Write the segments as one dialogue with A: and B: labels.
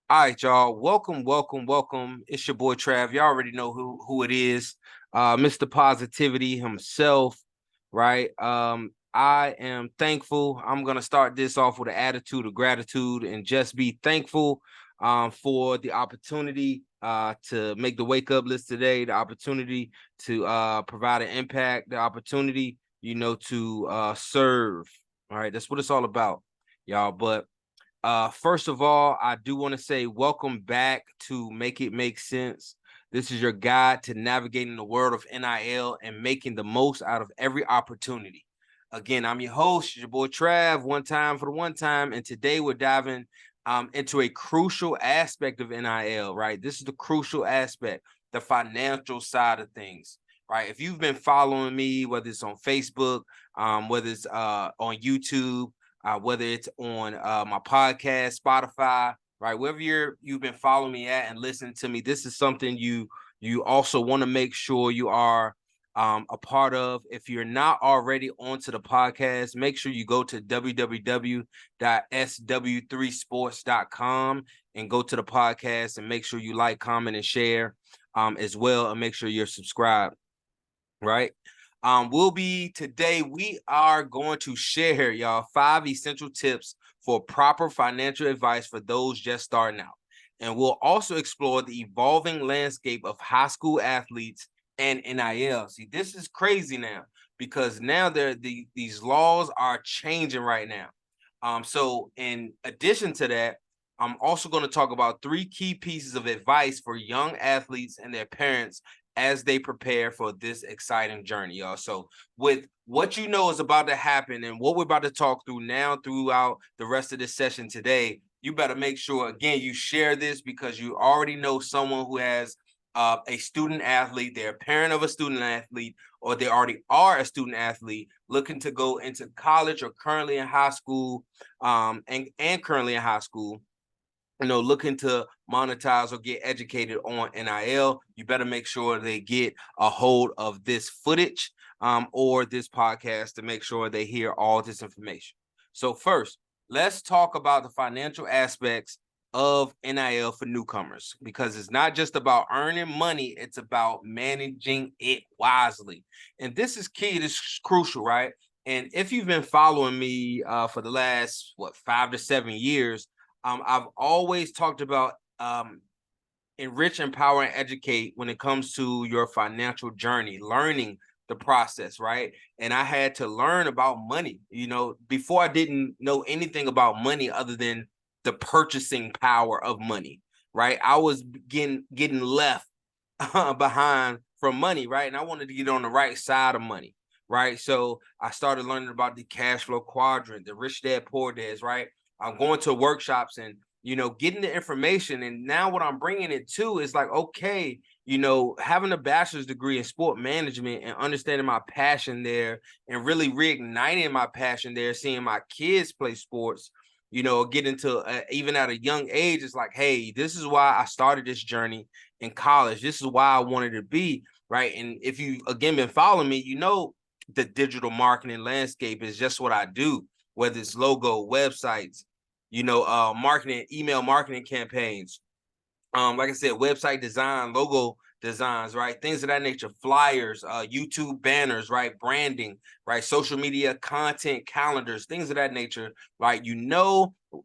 A: All right, y'all. Welcome. It's your boy Trav. Y'all already know who it is. Mr. Positivity himself, right? I am thankful. I'm gonna start this off with an attitude of gratitude and just be thankful for the opportunity to make the wake up list today, the opportunity to provide an impact, the opportunity, to serve. All right, that's what it's all about, y'all. But first of all, I do want to say welcome back to Make It Make Sense. This is your guide to navigating the world of NIL and making the most out of every opportunity. Again, I'm your host, your boy Trav, one time for the one time, and today we're diving into a crucial aspect of NIL, right? This is the crucial aspect, the financial side of things, right? If you've been following me, whether it's on Facebook, whether it's on YouTube, whether it's on my podcast, Spotify, right? Wherever you've been following me at and listening to me, this is something you also want to make sure you are a part of. If you're not already onto the podcast, make sure you go to www.sw3sports.com and go to the podcast and make sure you like, comment, and share as well, and make sure you're subscribed, right? We are going to share, y'all, 5 essential tips for proper financial advice for those just starting out. And we'll also explore the evolving landscape of high school athletes and NIL. See, this is crazy now because now these laws are changing right now. So in addition to that, I'm also going to talk about 3 key pieces of advice for young athletes and their parents as they prepare for this exciting journey, y'all. So with what you know is about to happen and what we're about to talk through now throughout the rest of this session today, you better make sure, again, you share this because you already know someone who has a student athlete, they're a parent of a student athlete, or they already are a student athlete looking to go into college or currently in high school, and currently in high school, looking to monetize or get educated on NIL. You better make sure they get a hold of this footage or this podcast to make sure they hear all this information. So first, let's talk about the financial aspects of NIL for newcomers, because it's not just about earning money, it's about managing it wisely. And this is key, this is crucial, right? And if you've been following me for the last, 5 to 7 years, I've always talked about enrich, empower, and educate when it comes to your financial journey, learning the process, right? And I had to learn about money. Before I didn't know anything about money other than the purchasing power of money, right? I was getting left behind from money, right? And I wanted to get on the right side of money, right? So I started learning about the cash flow quadrant, the rich dad, poor dads, right? I'm going to workshops and, getting the information. And now what I'm bringing it to is like, okay, having a bachelor's degree in sport management and understanding my passion there and really reigniting my passion there, seeing my kids play sports, get into even at a young age, it's like, hey, this is why I started this journey in college. This is why I wanted to be, right? And if you, again, been following me, the digital marketing landscape is just what I do, whether it's logo, websites, marketing, email marketing campaigns, like I said, website design, logo designs, right? Things of that nature, flyers, YouTube banners, right? Branding, right? Social media content, calendars, things of that nature, right?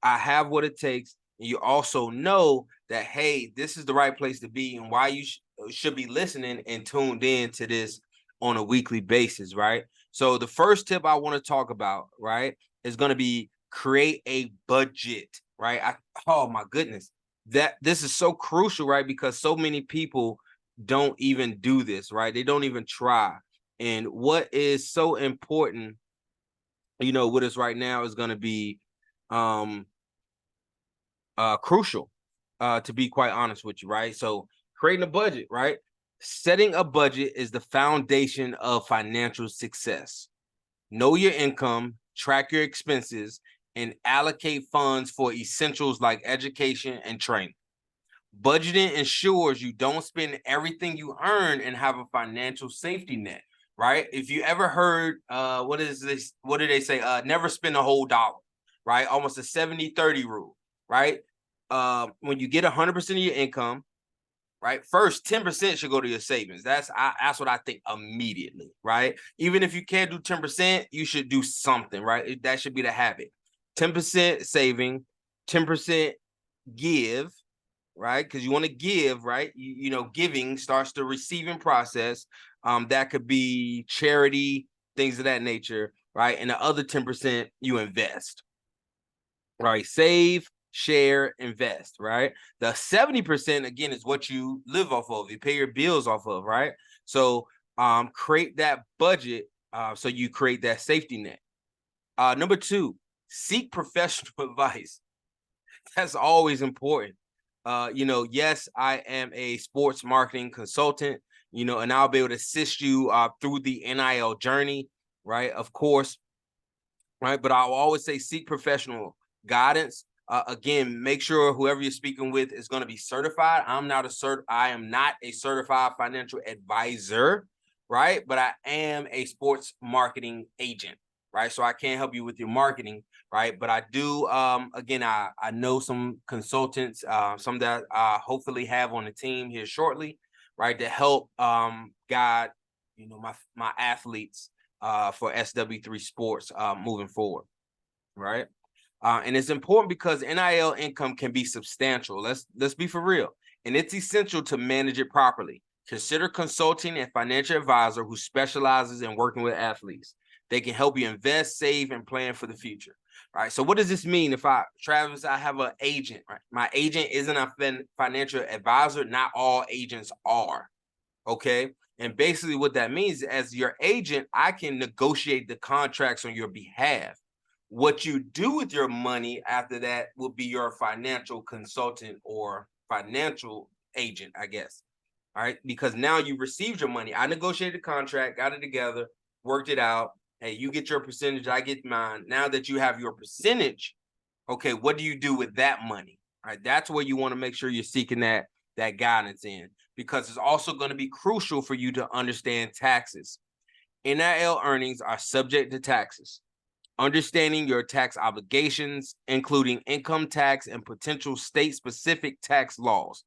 A: I have what it takes. And you also know that, hey, this is the right place to be and why you should be listening and tuned in to this on a weekly basis, right? So the first tip I want to talk about, right, is going to be create a budget, right? Oh my goodness, that this is so crucial, right? Because so many people don't even do this, right? They don't even try. And what is so important, with us right now is going to be um crucial, to be quite honest with you, right? So creating a budget, right? Setting a budget is the foundation of financial success. Know your income, track your expenses, and allocate funds for essentials like education and training. Budgeting ensures you don't spend everything you earn and have a financial safety net, right? If you ever heard, what is this? What do they say? Never spend a whole dollar, right? Almost a 70-30 rule, right? when you get 100% of your income, right? First, 10% should go to your savings. That's what I think immediately, right? Even if you can't do 10%, you should do something, right? That should be the habit. 10% saving, 10% give, right? Because you want to give, right? You know, giving starts the receiving process. That could be charity, things of that nature, right? And the other 10% you invest, right? Save, share, invest, right? The 70% again is what you live off of, you pay your bills off of, right? So create that budget, so you create that safety net. Number two, seek professional advice. That's always important. You know, yes, I am a sports marketing consultant, you know, and I'll be able to assist you through the NIL journey, right? Of course, right? But I'll always say seek professional guidance. Again, make sure whoever you're speaking with is going to be certified. I am not a certified financial advisor, right? But I am a sports marketing agent, right? So I can't help you with your marketing, right? But I do. Again, I know some consultants, some that I hopefully have on the team here shortly, right, to help guide, you know, my athletes for SW3 Sports moving forward, right? And it's important because NIL income can be substantial. Let's be for real, and it's essential to manage it properly. Consider consulting a financial advisor who specializes in working with athletes. They can help you invest, save, and plan for the future. Right. So what does this mean? If Travis, I have an agent, right? My agent isn't a financial advisor. Not all agents are. Okay. And basically what that means, as your agent, I can negotiate the contracts on your behalf. What you do with your money after that will be your financial consultant or financial agent, I guess. All right. Because now you received your money. I negotiated the contract, got it together, worked it out. Hey, you get your percentage, I get mine. Now that you have your percentage, okay, what do you do with that money? All right. That's where you want to make sure you're seeking that guidance in, because it's also going to be crucial for you to understand taxes. NIL earnings are subject to taxes. Understanding your tax obligations, including income tax and potential state-specific tax laws.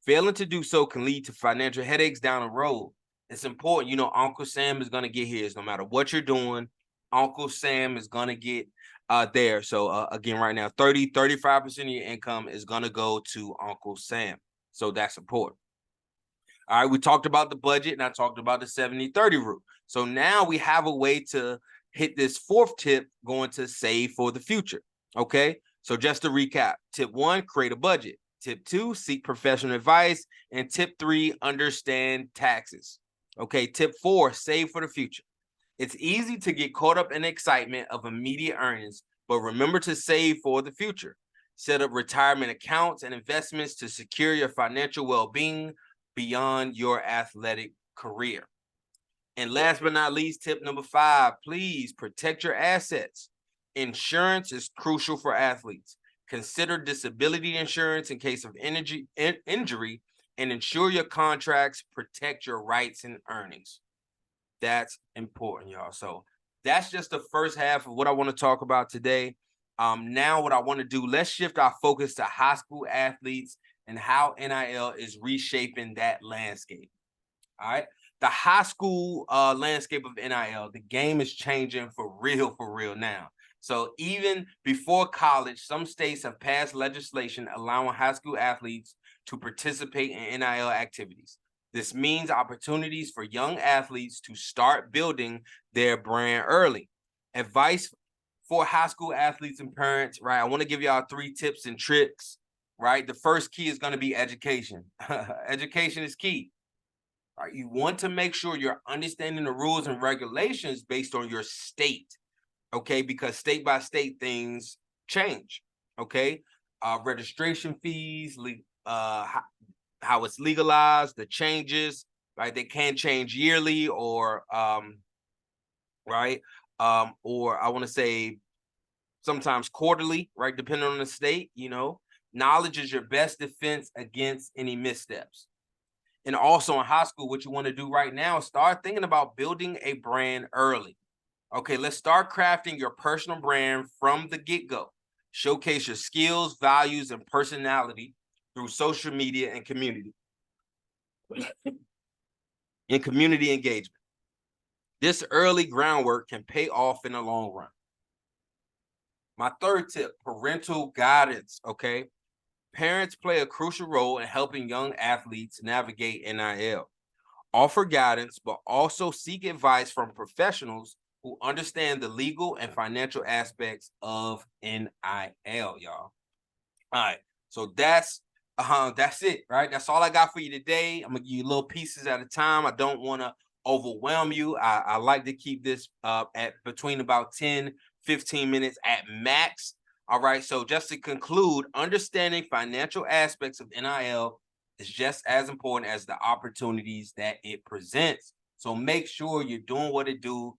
A: Failing to do so can lead to financial headaches down the road. It's important, you know, Uncle Sam is going to get his no matter what you're doing. Uncle Sam is going to get there. So again, right now, 35% of your income is going to go to Uncle Sam. So that's important. All right, we talked about the budget and I talked about the 70-30 rule. So now we have a way to hit this fourth tip, going to save for the future. Okay, so just to recap, tip one, create a budget. Tip two, seek professional advice. And tip three, understand taxes. Okay, tip four, save for the future. It's easy to get caught up in the excitement of immediate earnings, but remember to save for the future. Set up retirement accounts and investments to secure your financial well-being beyond your athletic career. And last but not least, tip number 5, please protect your assets. Insurance is crucial for athletes. Consider disability insurance in case of injury, and ensure your contracts protect your rights and earnings. That's important, y'all. So that's just the first half of what I want to talk about today. Now what I want to do, let's shift our focus to high school athletes and how NIL is reshaping that landscape. All right. The high school landscape of NIL, the game is changing for real now. So even before college, some states have passed legislation allowing high school athletes to participate in NIL activities. This means opportunities for young athletes to start building their brand early. Advice for high school athletes and parents, right? I want to give y'all 3 tips and tricks, right? The first key is going to be education. Education is key. Right, you want to make sure you're understanding the rules and regulations based on your state, okay? Because state by state things change, okay? Registration fees, how it's legalized, the changes, right? They can change yearly or, right? Or I want to say sometimes quarterly, right? Depending on the state, you know. Knowledge is your best defense against any missteps. And also in high school, what you want to do right now is start thinking about building a brand early. Okay, let's start crafting your personal brand from the get-go. Showcase your skills, values, and personality through social media and community engagement. This early groundwork can pay off in the long run. My third tip, parental guidance, okay? Parents play a crucial role in helping young athletes navigate NIL. Offer guidance, but also seek advice from professionals who understand the legal and financial aspects of NIL, y'all. All right, so that's it, right? That's all I got for you today. I'm gonna give you little pieces at a time. I don't want to overwhelm you. I like to keep this at between about 10, 15 minutes at max. All right, so just to conclude, understanding financial aspects of NIL is just as important as the opportunities that it presents. So make sure you're doing what it do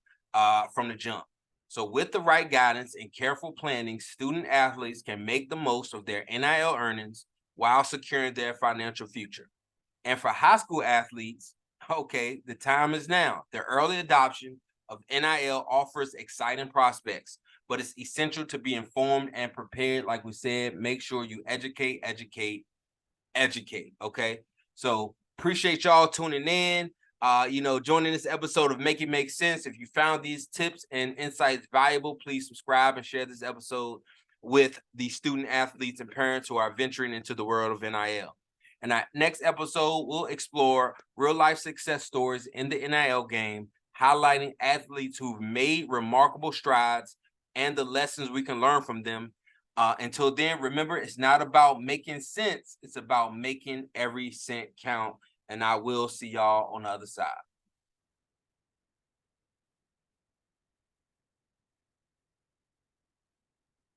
A: from the jump. So with the right guidance and careful planning, student athletes can make the most of their NIL earnings while securing their financial future. And for high school athletes, okay, the time is now. The early adoption of NIL offers exciting prospects, but it's essential to be informed and prepared. Like we said, make sure you educate, okay? So appreciate y'all tuning in. Joining this episode of Make It Make Sense. If you found these tips and insights valuable, please subscribe and share this episode with the student athletes and parents who are venturing into the world of NIL. And our next episode, we'll explore real life success stories in the NIL game, highlighting athletes who've made remarkable strides and the lessons we can learn from them. Until then, remember, it's not about making sense. It's about making every cent count. And I will see y'all on the other side.